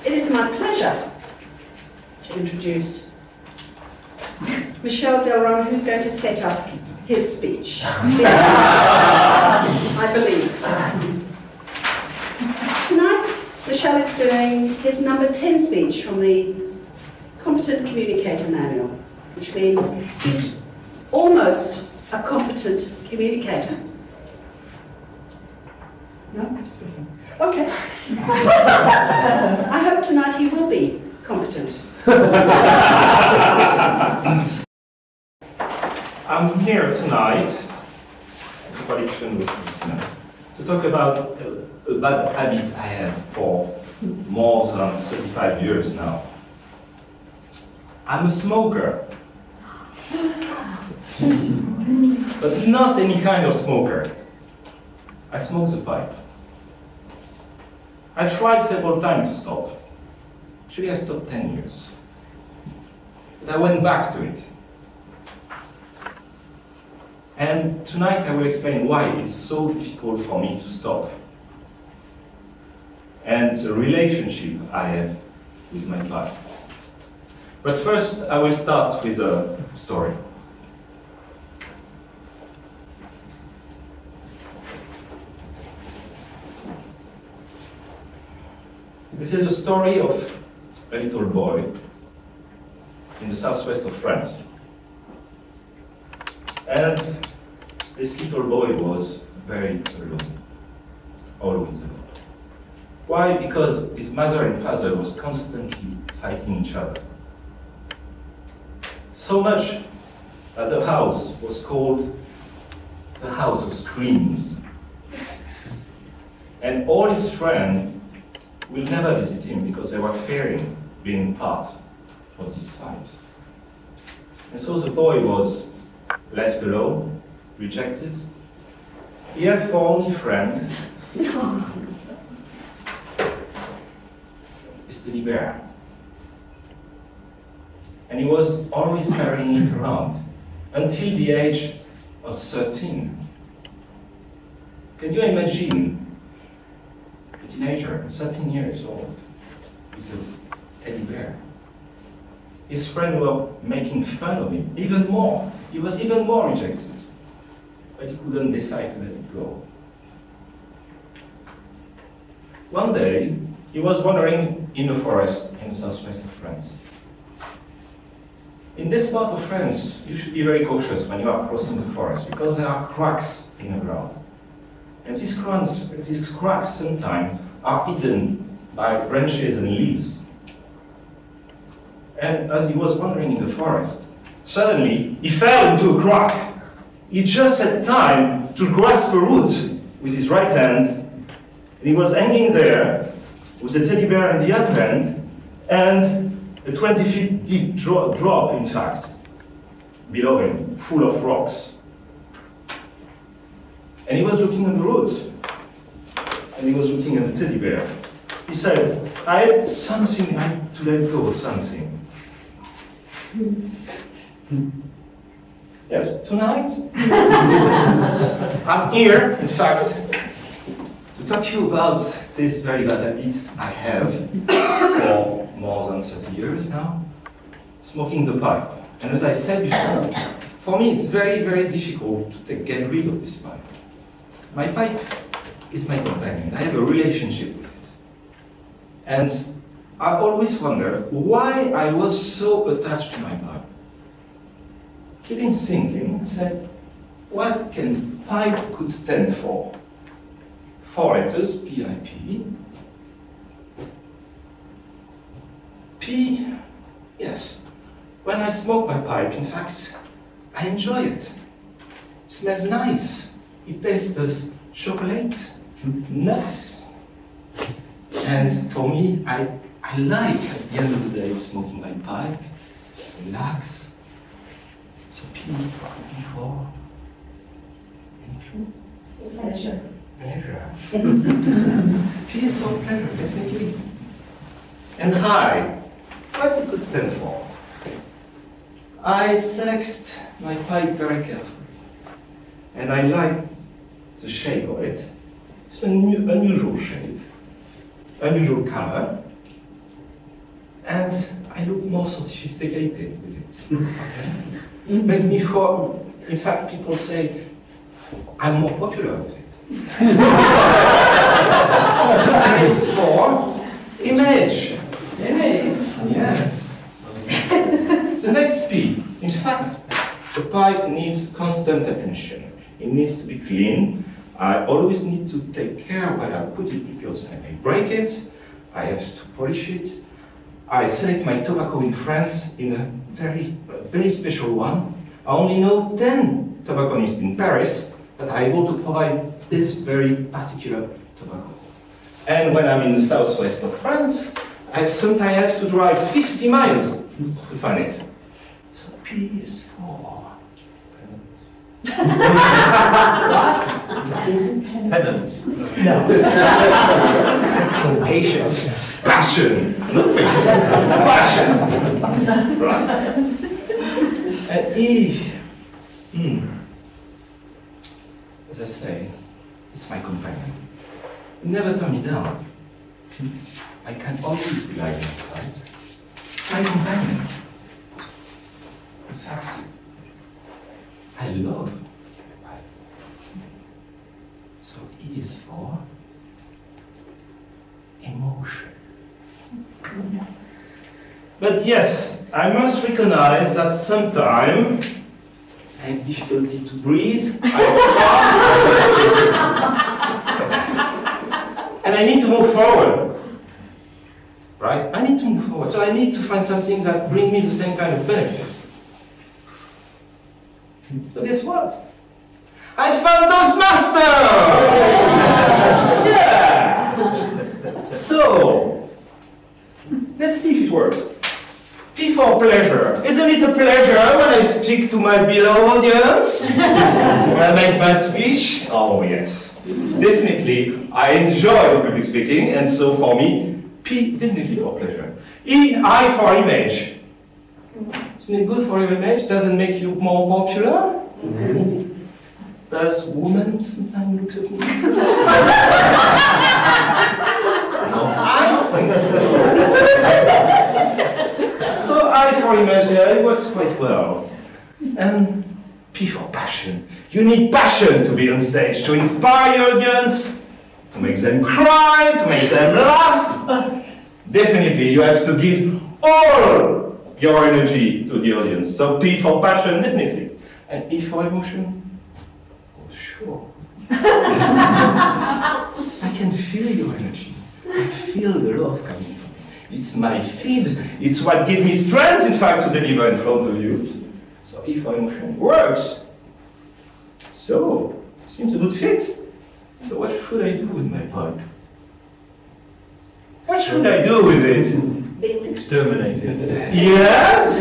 it is my pleasure to introduce Michel Delran, who's going to set up his speech. I believe. Tonight, Michel is doing his number 10 speech from the Competent Communicator Manual, which means he's almost a competent communicator. No? Okay. I hope tonight he will be competent. I'm here tonight, in coalition with Christina, to talk about a bad habit I have for more than 35 years now. I'm a smoker. But not any kind of smoker. I smoke the pipe. I tried several times to stop. Actually, I stopped 10 years. But I went back to it. And tonight I will explain why it's so difficult for me to stop. And the relationship I have with my pipe. But first, I will start with a story. This is a story of a little boy in the southwest of France. And this little boy was very alone, always alone. Why? Because his mother and father was constantly fighting each other. So much that the house was called the house of screams. And all his friends will never visit him because they were fearing being part of these fights. And so the boy was left alone, rejected. He had for only friend his teddy bear. And he was always carrying it around until the age of 13. Can you imagine a teenager, 13 years old, with a teddy bear? His friends were making fun of him even more. He was even more rejected. But he couldn't decide to let it go. One day, he was wandering in a forest in the southwest of France. In this part of France, you should be very cautious when you are crossing the forest because there are cracks in the ground. And these cracks sometimes are hidden by branches and leaves. And as he was wandering in the forest, suddenly he fell into a crack. He just had time to grasp a root with his right hand, and he was hanging there with a teddy bear in the other hand, and a 20 feet deep drop, in fact, below him, full of rocks. And he was looking at the roots, and he was looking at the teddy bear. He said, I had something, I had to let go of something. Yes, tonight, I'm here, in fact, to talk to you about this very bad habit I have for more than 30 years now, smoking the pipe. And as I said before, for me it's very, very difficult to get rid of this pipe. My pipe is my companion. I have a relationship with it. And I always wonder why I was so attached to my pipe. Keeping thinking, I said, what can pipe could stand for? 4 letters, P-I-P. P, yes. When I smoke my pipe, in fact, I enjoy it. It smells nice. It tastes as chocolate, nuts. And for me, I like, at the end of the day, smoking my pipe, relax. So P, before, and Q? Pleasure. Pleasure. P is for pleasure, definitely. And I, what it could stand for? I select my pipe very carefully. And I like the shape of it. It's an unusual shape, unusual color. and I look more sophisticated with it. Okay? Make me for, in fact, people say I'm more popular with it. It's for image. Image. Yes. The next P. In fact, the pipe needs constant attention. It needs to be clean. I always need to take care when I put it because I may break it. I have to polish it. I select my tobacco in France in a very special one. I only know 10 tobacconists in Paris that are able to provide this very particular tobacco. And when I'm in the southwest of France, I sometimes have to drive 50 miles to find it. So P is for Penance. no. Patience. Passion. Not patience. Passion. Right. And E. As I say, it's my companion. It never turn me down. I can always rely on it, right? It's my companion. In fact, I love my wife. So E is for emotion. But yes, I must recognize that sometimes I have difficulty to breathe. And I need to move forward. Right? I need to move forward. So I need to find something that brings me the same kind of benefits. So guess what? I found Toastmasters! Yeah! So, let's see if it works. P for pleasure. Isn't it a pleasure when I speak to my beloved audience? When I make my speech? Oh yes. Definitely, I enjoy public speaking, and so for me, P definitely for pleasure. E, I for image. Isn't it good for your image? Doesn't make you more popular? Does women sometimes look at me? I think so. So I for image, it works quite well. And P for passion. You need passion to be on stage, to inspire your audience, to make them cry, to make them laugh. Definitely, you have to give all your energy to the audience. So P for passion, definitely. And E for emotion? Oh, sure. I can feel your energy. I feel the love coming from you. It's my feed. It's what gives me strength, in fact, to deliver in front of you. So E for emotion works. So, seems a good fit. So what should I do with my pipe? What should I do with it? Exterminate it. Yes?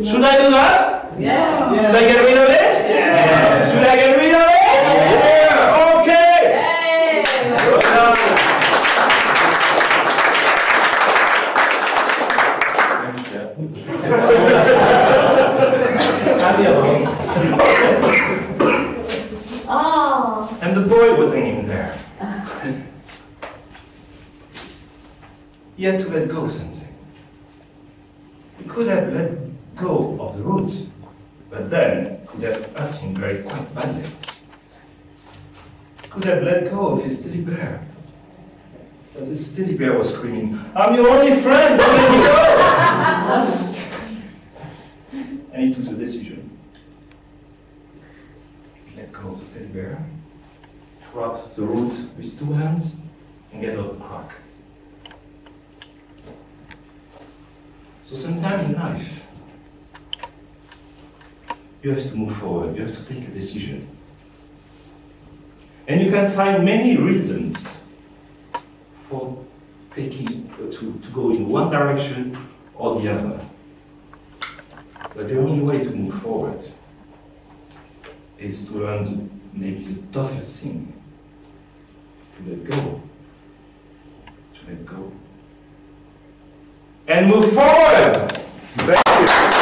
Should I do that? Yes. Should I get rid of it? Yeah. Should I get rid of it? Yeah. Okay. Oh. And the boy wasn't in there. He had to let go of something. He could have let go of the roots, but then could have hurt him quite badly. Could have let go of his teddy bear. But his teddy bear was screaming, "I'm your only friend, don't let me go!" And he took the decision. He let go of the teddy bear, grabbed the root with 2 hands, and get out of the crack. So sometime in life, you have to move forward, you have to take a decision. And you can find many reasons for taking, to go in one direction or the other. But the only way to move forward is to learn maybe the toughest thing, to let go. To let go. And move forward! Thank you.